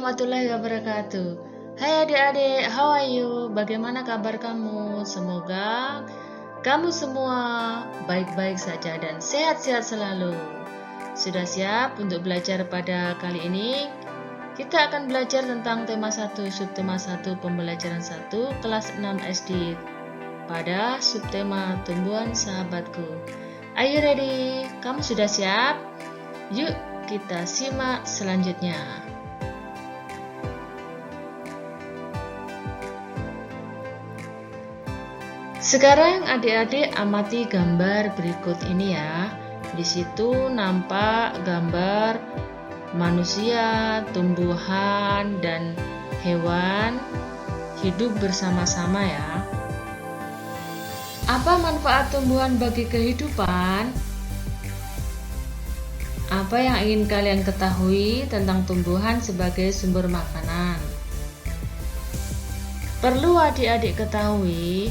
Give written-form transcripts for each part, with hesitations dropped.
warahmatullahi wabarakatuh. Hai adik-adik, how are you? Bagaimana kabar kamu? Semoga kamu semua baik-baik saja dan sehat-sehat selalu. Sudah siap untuk belajar pada kali ini? Kita akan belajar tentang tema 1, subtema 1, pembelajaran 1, kelas 6 SD pada subtema tumbuhan sahabatku. Are you ready? Kamu sudah siap? Yuk kita simak selanjutnya. Sekarang adik-adik amati gambar berikut ini ya. Di situ nampak gambar manusia, tumbuhan, dan hewan hidup bersama-sama ya. Apa manfaat tumbuhan bagi kehidupan? Apa yang ingin kalian ketahui tentang tumbuhan sebagai sumber makanan? Perlu adik-adik ketahui,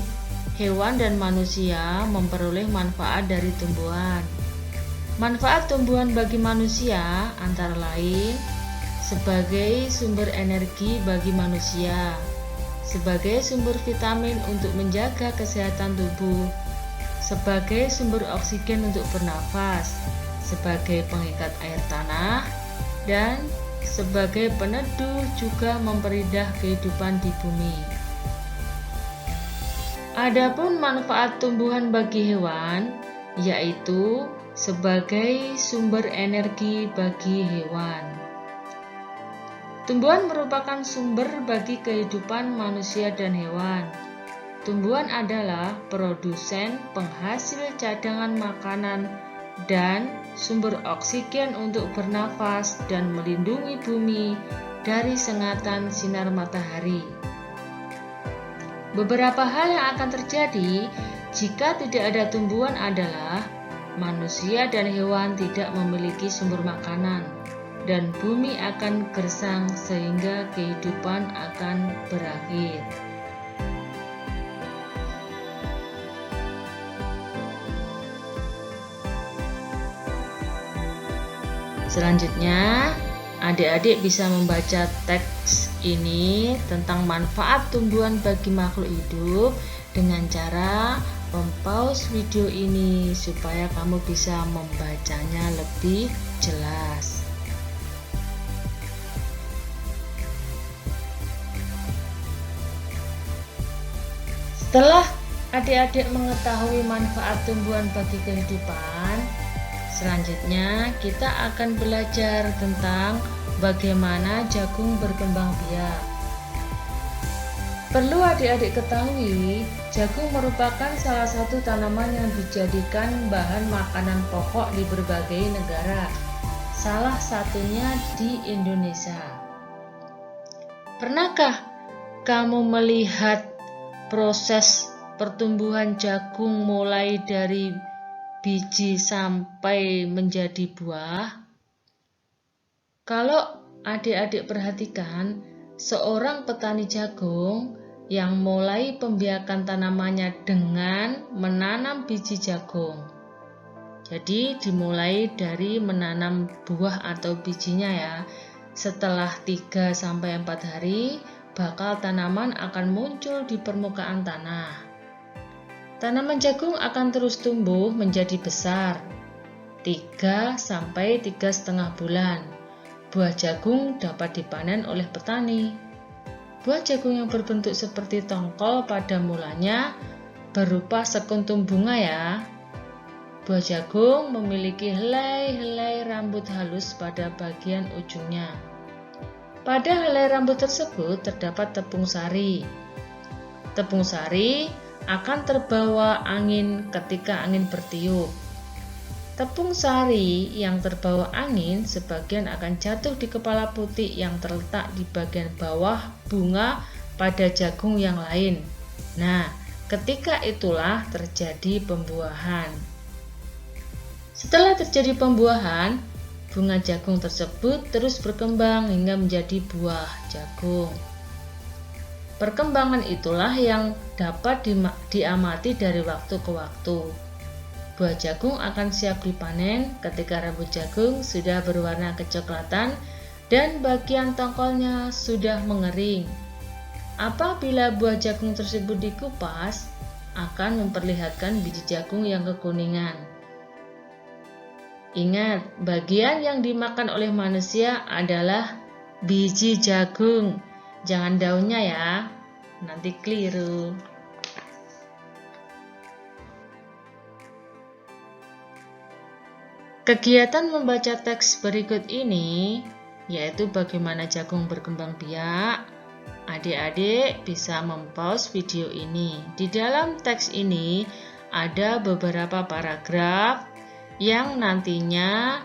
hewan dan manusia memperoleh manfaat dari tumbuhan. Manfaat tumbuhan bagi manusia antara lain sebagai sumber energi bagi manusia, sebagai sumber vitamin untuk menjaga kesehatan tubuh, sebagai sumber oksigen untuk bernafas, sebagai pengikat air tanah, dan sebagai peneduh juga memperindah kehidupan di bumi. Adapun manfaat tumbuhan bagi hewan, yaitu sebagai sumber energi bagi hewan. Tumbuhan merupakan sumber bagi kehidupan manusia dan hewan. Tumbuhan adalah produsen penghasil cadangan makanan dan sumber oksigen untuk bernafas dan melindungi bumi dari sengatan sinar matahari. Beberapa hal yang akan terjadi jika tidak ada tumbuhan adalah manusia dan hewan tidak memiliki sumber makanan, dan bumi akan gersang sehingga kehidupan akan berakhir. Selanjutnya, adik-adik bisa membaca teks ini tentang manfaat tumbuhan bagi makhluk hidup dengan cara mempause video ini supaya kamu bisa membacanya lebih jelas. Setelah adik-adik mengetahui manfaat tumbuhan bagi kehidupan, selanjutnya kita akan belajar tentang bagaimana jagung berkembang biak. Perlu adik-adik ketahui, jagung merupakan salah satu tanaman yang dijadikan bahan makanan pokok di berbagai negara, salah satunya di Indonesia. Pernahkah kamu melihat proses pertumbuhan jagung mulai dari biji sampai menjadi buah? Kalau adik-adik perhatikan, seorang petani jagung yang mulai pembiakan tanamannya dengan menanam biji jagung. Jadi dimulai dari menanam buah atau bijinya ya. Setelah 3-4 hari, bakal tanaman akan muncul di permukaan tanah. Tanaman jagung akan terus tumbuh menjadi besar 3-3,5 bulan. Buah jagung dapat dipanen oleh petani. Buah jagung yang berbentuk seperti tongkol pada mulanya berupa sekuntum bunga ya. Buah jagung memiliki helai-helai rambut halus pada bagian ujungnya. Pada helai rambut tersebut terdapat tepung sari. Tepung sari akan terbawa angin ketika angin bertiup. Tepung sari yang terbawa angin sebagian akan jatuh di kepala putih yang terletak di bagian bawah bunga pada jagung yang lain. Nah, ketika itulah terjadi pembuahan. Setelah terjadi pembuahan, bunga jagung tersebut terus berkembang hingga menjadi buah jagung. Perkembangan itulah yang dapat diamati dari waktu ke waktu. Buah jagung akan siap dipanen ketika rambut jagung sudah berwarna kecoklatan dan bagian tongkolnya sudah mengering. Apabila buah jagung tersebut dikupas, akan memperlihatkan biji jagung yang kekuningan. Ingat, bagian yang dimakan oleh manusia adalah biji jagung, jangan daunnya ya, nanti keliru. Kegiatan membaca teks berikut ini, yaitu bagaimana jagung berkembang biak. Adik-adik bisa mempause video ini. Di dalam teks ini ada beberapa paragraf yang nantinya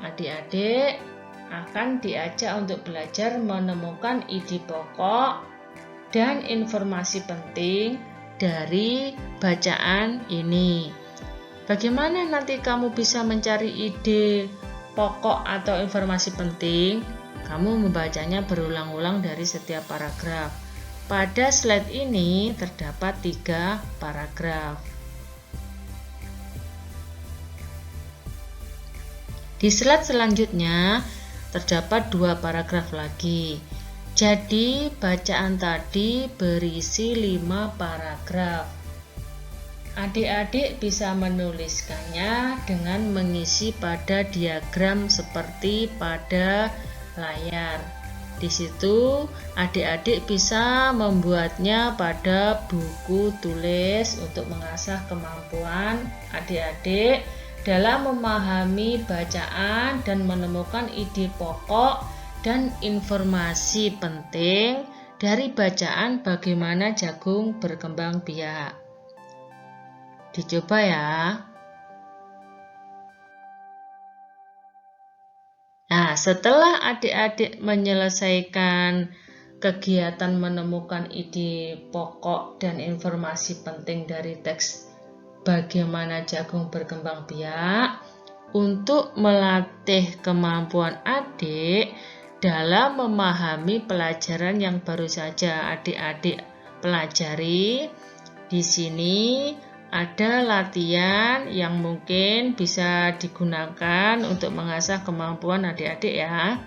adik-adik akan diajak untuk belajar menemukan ide pokok dan informasi penting dari bacaan ini. Bagaimana nanti kamu bisa mencari ide pokok atau informasi penting? Kamu membacanya berulang-ulang dari setiap paragraf. Pada slide ini terdapat 3 paragraf. Di slide selanjutnya terdapat 2 paragraf lagi. Jadi bacaan tadi berisi 5 paragraf. Adik-adik bisa menuliskannya dengan mengisi pada diagram seperti pada layar. Di situ adik-adik bisa membuatnya pada buku tulis untuk mengasah kemampuan adik-adik dalam memahami bacaan dan menemukan ide pokok dan informasi penting dari bacaan bagaimana jagung berkembang biak. Dicoba ya. Nah, setelah adik-adik menyelesaikan kegiatan menemukan ide pokok dan informasi penting dari teks bagaimana jagung berkembang biak, untuk melatih kemampuan adik dalam memahami pelajaran yang baru saja adik-adik pelajari, di sini ada latihan yang mungkin bisa digunakan untuk mengasah kemampuan adik-adik ya.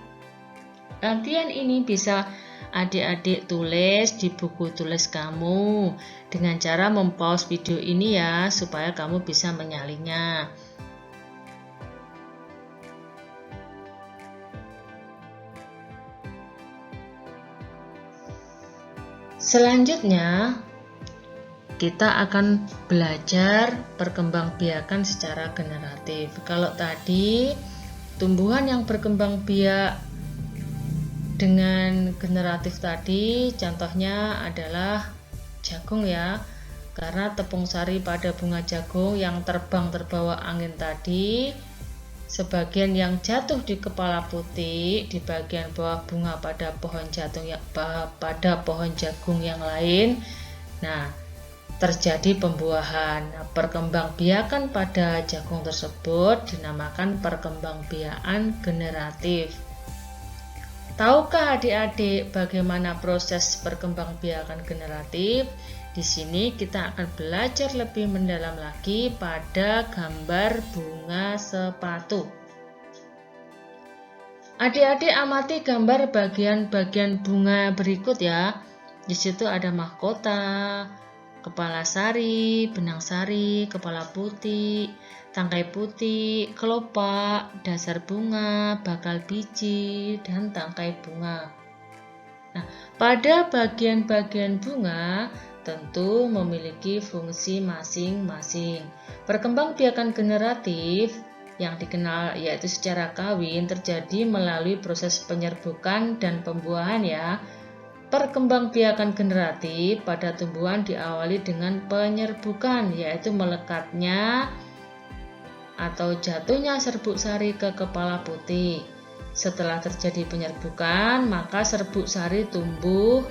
Latihan ini bisa adik-adik tulis di buku tulis kamu dengan cara mempause video ini ya, supaya kamu bisa menyalinnya. Selanjutnya kita akan belajar perkembangbiakan secara generatif. Kalau tadi tumbuhan yang berkembang biak dengan generatif tadi, contohnya adalah jagung ya, karena tepung sari pada bunga jagung yang terbang terbawa angin tadi, sebagian yang jatuh di kepala putih di bagian bawah bunga pada pohon jagung yang lain. Nah, terjadi pembuahan. Perkembangbiakan pada jagung tersebut dinamakan perkembangbiakan generatif. Tahukah adik-adik bagaimana proses perkembangbiakan generatif? Di sini kita akan belajar lebih mendalam lagi pada gambar bunga sepatu. Adik-adik amati gambar bagian-bagian bunga berikut ya. Di situ ada mahkota, kepala sari, benang sari, kepala putih, tangkai putih, kelopak, dasar bunga, bakal biji, dan tangkai bunga. Nah, pada bagian-bagian bunga tentu memiliki fungsi masing-masing. Perkembangbiakan generatif yang dikenal yaitu secara kawin terjadi melalui proses penyerbukan dan pembuahan ya. Perkembangbiakan generatif pada tumbuhan diawali dengan penyerbukan, yaitu melekatnya atau jatuhnya serbuk sari ke kepala putih. Setelah terjadi penyerbukan, maka serbuk sari tumbuh,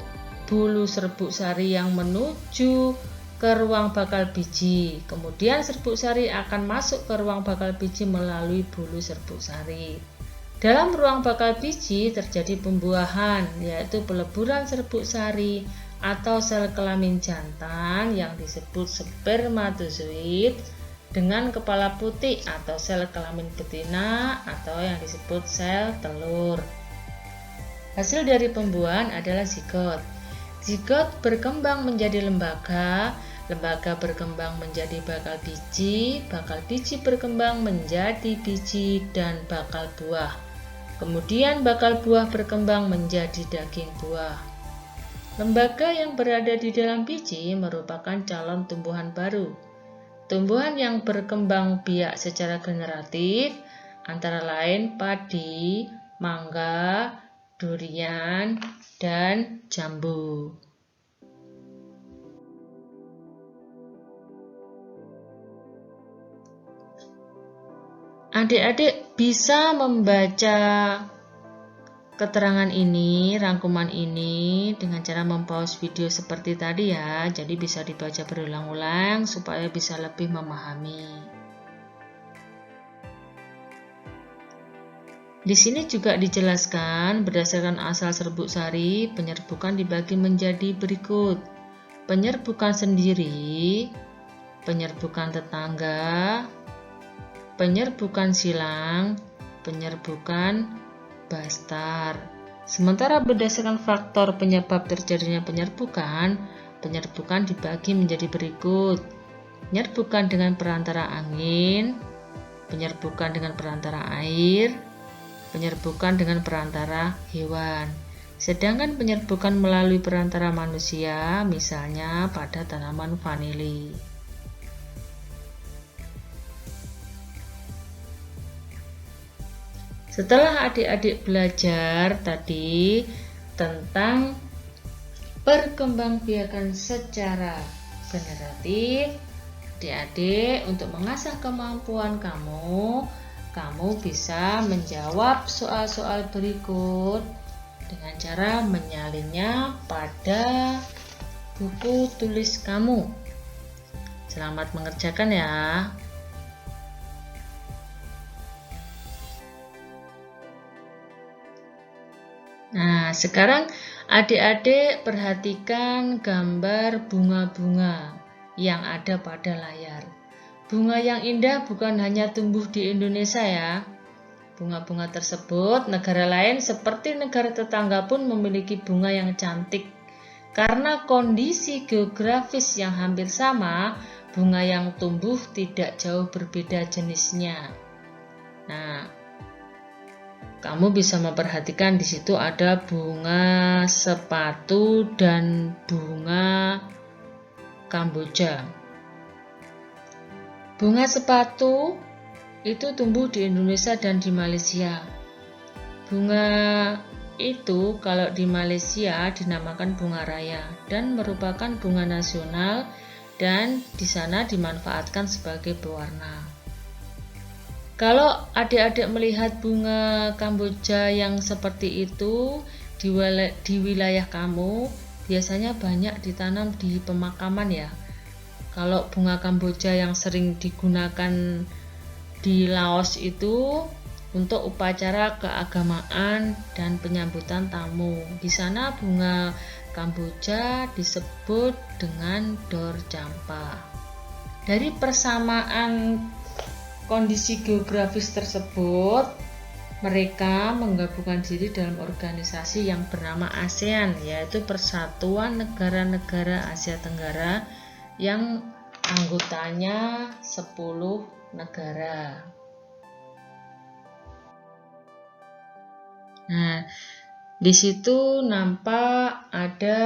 bulu serbuk sari yang menuju ke ruang bakal biji. Kemudian serbuk sari akan masuk ke ruang bakal biji melalui bulu serbuk sari. Dalam ruang bakal biji terjadi pembuahan, yaitu peleburan serbuk sari atau sel kelamin jantan yang disebut spermatozoid dengan kepala putih atau sel kelamin betina atau yang disebut sel telur. Hasil dari pembuahan adalah zigot. Zigot berkembang menjadi lembaga, lembaga berkembang menjadi bakal biji berkembang menjadi biji dan bakal buah. Kemudian bakal buah berkembang menjadi daging buah. Lembaga yang berada di dalam biji merupakan calon tumbuhan baru. Tumbuhan yang berkembang biak secara generatif antara lain padi, mangga, durian, dan jambu. Adik-adik bisa membaca keterangan ini, rangkuman ini dengan cara mempause video seperti tadi ya. Jadi bisa dibaca berulang-ulang supaya bisa lebih memahami. Di sini juga dijelaskan berdasarkan asal serbuk sari, penyerbukan dibagi menjadi berikut. Penyerbukan sendiri, penyerbukan tetangga, penyerbukan silang, penyerbukan bastar. Sementara berdasarkan faktor penyebab terjadinya penyerbukan dibagi menjadi berikut. Penyerbukan dengan perantara angin, penyerbukan dengan perantara air, penyerbukan dengan perantara hewan. Sedangkan penyerbukan melalui perantara manusia, misalnya pada tanaman vanili. Setelah adik-adik belajar tadi tentang perkembangbiakan secara generatif, adik-adik untuk mengasah kemampuan kamu bisa menjawab soal-soal berikut dengan cara menyalinnya pada buku tulis kamu. Selamat mengerjakan ya. Nah, sekarang adik-adik perhatikan gambar bunga-bunga yang ada pada layar. Bunga yang indah bukan hanya tumbuh di Indonesia ya. Bunga-bunga tersebut, negara lain seperti negara tetangga pun memiliki bunga yang cantik. Karena kondisi geografis yang hampir sama, bunga yang tumbuh tidak jauh berbeda jenisnya. Nah, kamu bisa memperhatikan di situ ada bunga sepatu dan bunga Kamboja. Bunga sepatu itu tumbuh di Indonesia dan di Malaysia. Bunga itu kalau di Malaysia dinamakan bunga raya dan merupakan bunga nasional dan di sana dimanfaatkan sebagai pewarna. Kalau adik-adik melihat bunga Kamboja yang seperti itu di wilayah kamu, biasanya banyak ditanam di pemakaman ya. Kalau bunga Kamboja yang sering digunakan di Laos itu untuk upacara keagamaan dan penyambutan tamu. Di sana bunga Kamboja disebut dengan dor campa. Dari persamaan kondisi geografis tersebut, mereka menggabungkan diri dalam organisasi yang bernama ASEAN, yaitu Persatuan Negara-Negara Asia Tenggara yang anggotanya 10 negara. Nah, di situ nampak ada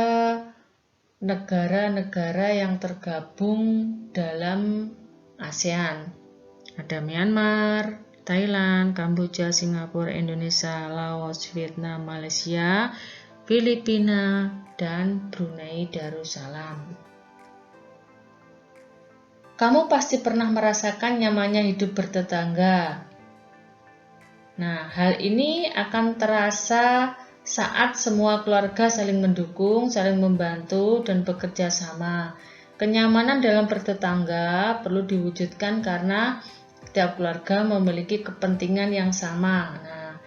negara-negara yang tergabung dalam ASEAN. Ada Myanmar, Thailand, Kamboja, Singapura, Indonesia, Laos, Vietnam, Malaysia, Filipina, dan Brunei Darussalam. Kamu pasti pernah merasakan nyamannya hidup bertetangga. Nah, hal ini akan terasa saat semua keluarga saling mendukung, saling membantu, dan bekerja sama. Kenyamanan dalam bertetangga perlu diwujudkan karena setiap keluarga memiliki kepentingan yang sama. Nah,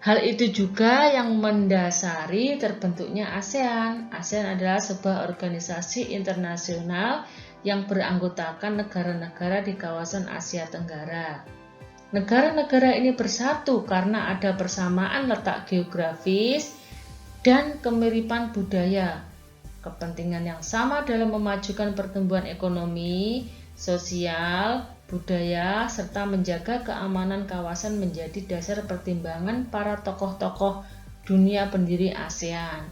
hal itu juga yang mendasari terbentuknya ASEAN. ASEAN adalah sebuah organisasi internasional yang beranggotakan negara-negara di kawasan Asia Tenggara. Negara-negara ini bersatu karena ada persamaan letak geografis, dan kemiripan budaya. Kepentingan yang sama dalam memajukan pertumbuhan ekonomi, sosial, budaya, serta menjaga keamanan kawasan menjadi dasar pertimbangan para tokoh-tokoh dunia pendiri ASEAN.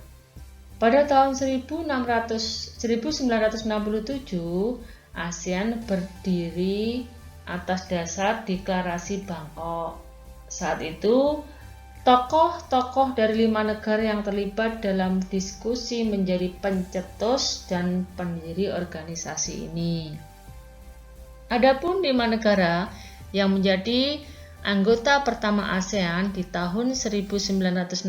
Pada tahun 1967, ASEAN berdiri atas dasar Deklarasi Bangkok. Saat itu, tokoh-tokoh dari 5 negara yang terlibat dalam diskusi menjadi pencetus dan pendiri organisasi ini. Adapun 5 negara yang menjadi anggota pertama ASEAN di tahun 1967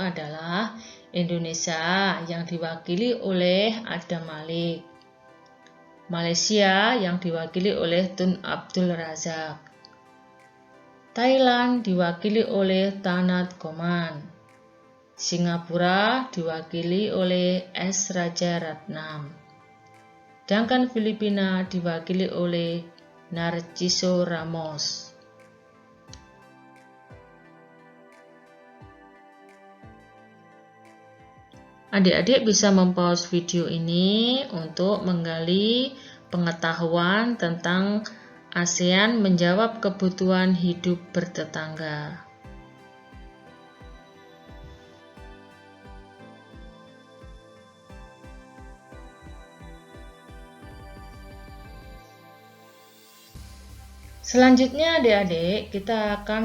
adalah Indonesia yang diwakili oleh Adam Malik, Malaysia yang diwakili oleh Tun Abdul Razak, Thailand diwakili oleh Tanat Goman, Singapura diwakili oleh S. Raja Ratnam, sedangkan Filipina diwakili oleh Narciso Ramos. Adik-adik bisa mempause video ini untuk menggali pengetahuan tentang ASEAN menjawab kebutuhan hidup bertetangga. Selanjutnya adik-adik, kita akan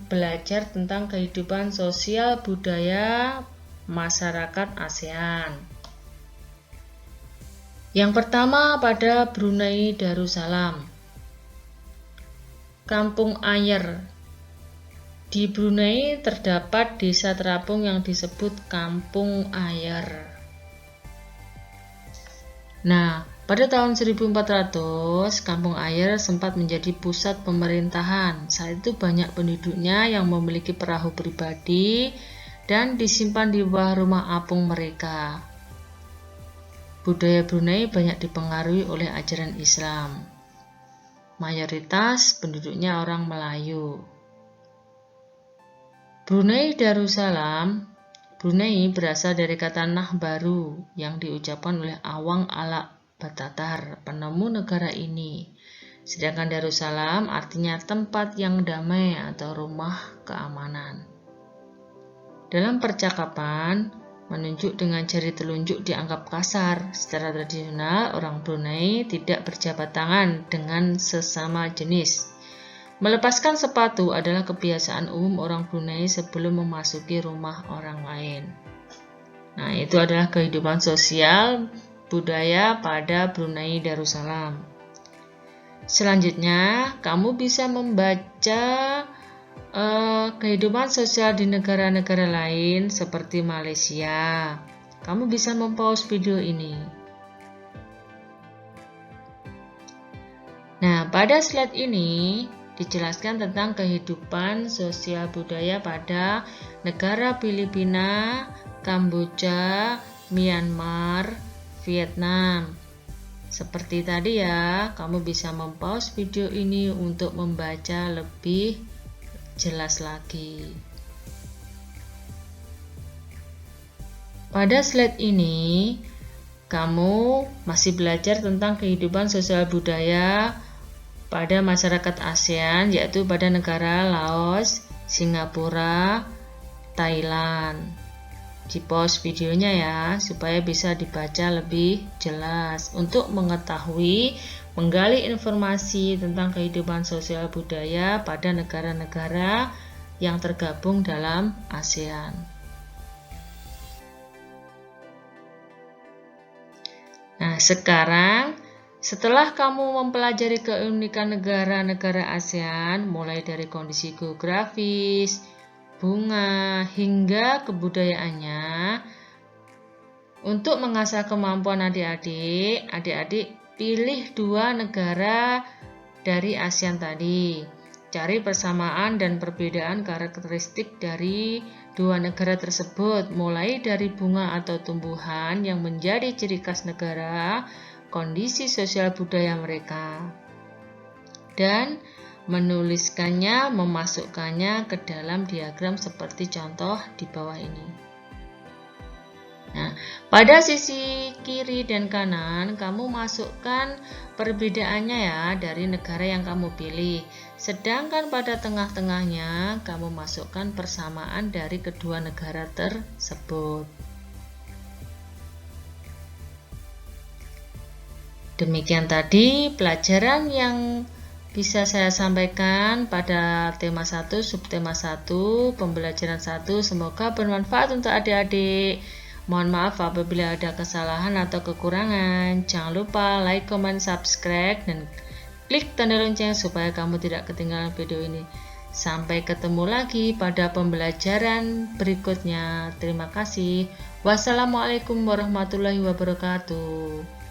belajar tentang kehidupan sosial budaya masyarakat ASEAN. Yang pertama pada Brunei Darussalam. Kampung Ayer. Di Brunei terdapat desa terapung yang disebut Kampung Ayer. Nah, pada tahun 1400, Kampung Ayer sempat menjadi pusat pemerintahan. Saat itu banyak penduduknya yang memiliki perahu pribadi dan disimpan di bawah rumah apung mereka. Budaya Brunei banyak dipengaruhi oleh ajaran Islam. Mayoritas penduduknya orang Melayu. Brunei Darussalam. Brunei berasal dari kata Nah baru yang diucapkan oleh Awang Alak Batatar, penemu negara ini. Sedangkan Darussalam artinya tempat yang damai atau rumah keamanan. Dalam percakapan, menunjuk dengan jari telunjuk dianggap kasar. Secara tradisional, orang Brunei tidak berjabat tangan dengan sesama jenis. Melepaskan sepatu adalah kebiasaan umum orang Brunei sebelum memasuki rumah orang lain. Nah, itu adalah kehidupan sosial budaya pada Brunei Darussalam. Selanjutnya, kamu bisa membaca kehidupan sosial di negara-negara lain seperti Malaysia. Kamu bisa mempause video ini. Nah, pada slide ini dijelaskan tentang kehidupan sosial budaya pada negara Filipina, Kamboja, Myanmar, Vietnam. Seperti tadi ya, kamu bisa mempause video ini untuk membaca lebih jelas lagi. Pada slide ini, kamu masih belajar tentang kehidupan sosial budaya pada masyarakat ASEAN, yaitu pada negara Laos, Singapura, Thailand. Di pause videonya ya, supaya bisa dibaca lebih jelas untuk mengetahui menggali informasi tentang kehidupan sosial budaya pada negara-negara yang tergabung dalam ASEAN. Nah, sekarang setelah kamu mempelajari keunikan negara-negara ASEAN, mulai dari kondisi geografis, bunga, hingga kebudayaannya, untuk mengasah kemampuan adik-adik pilih 2 negara dari ASEAN tadi. Cari persamaan dan perbedaan karakteristik dari 2 negara tersebut, mulai dari bunga atau tumbuhan yang menjadi ciri khas negara, kondisi sosial budaya mereka, dan menuliskannya, memasukkannya ke dalam diagram seperti contoh di bawah ini. Pada sisi kiri dan kanan, kamu masukkan perbedaannya ya dari negara yang kamu pilih. Sedangkan pada tengah-tengahnya, kamu masukkan persamaan dari kedua negara tersebut. Demikian tadi pelajaran yang bisa saya sampaikan pada tema 1, subtema 1, pembelajaran 1. Semoga bermanfaat untuk adik-adik. Mohon maaf apabila ada kesalahan atau kekurangan. Jangan lupa like, comment, subscribe, dan klik tanda lonceng supaya kamu tidak ketinggalan video ini. Sampai ketemu lagi pada pembelajaran berikutnya. Terima kasih. Wassalamualaikum warahmatullahi wabarakatuh.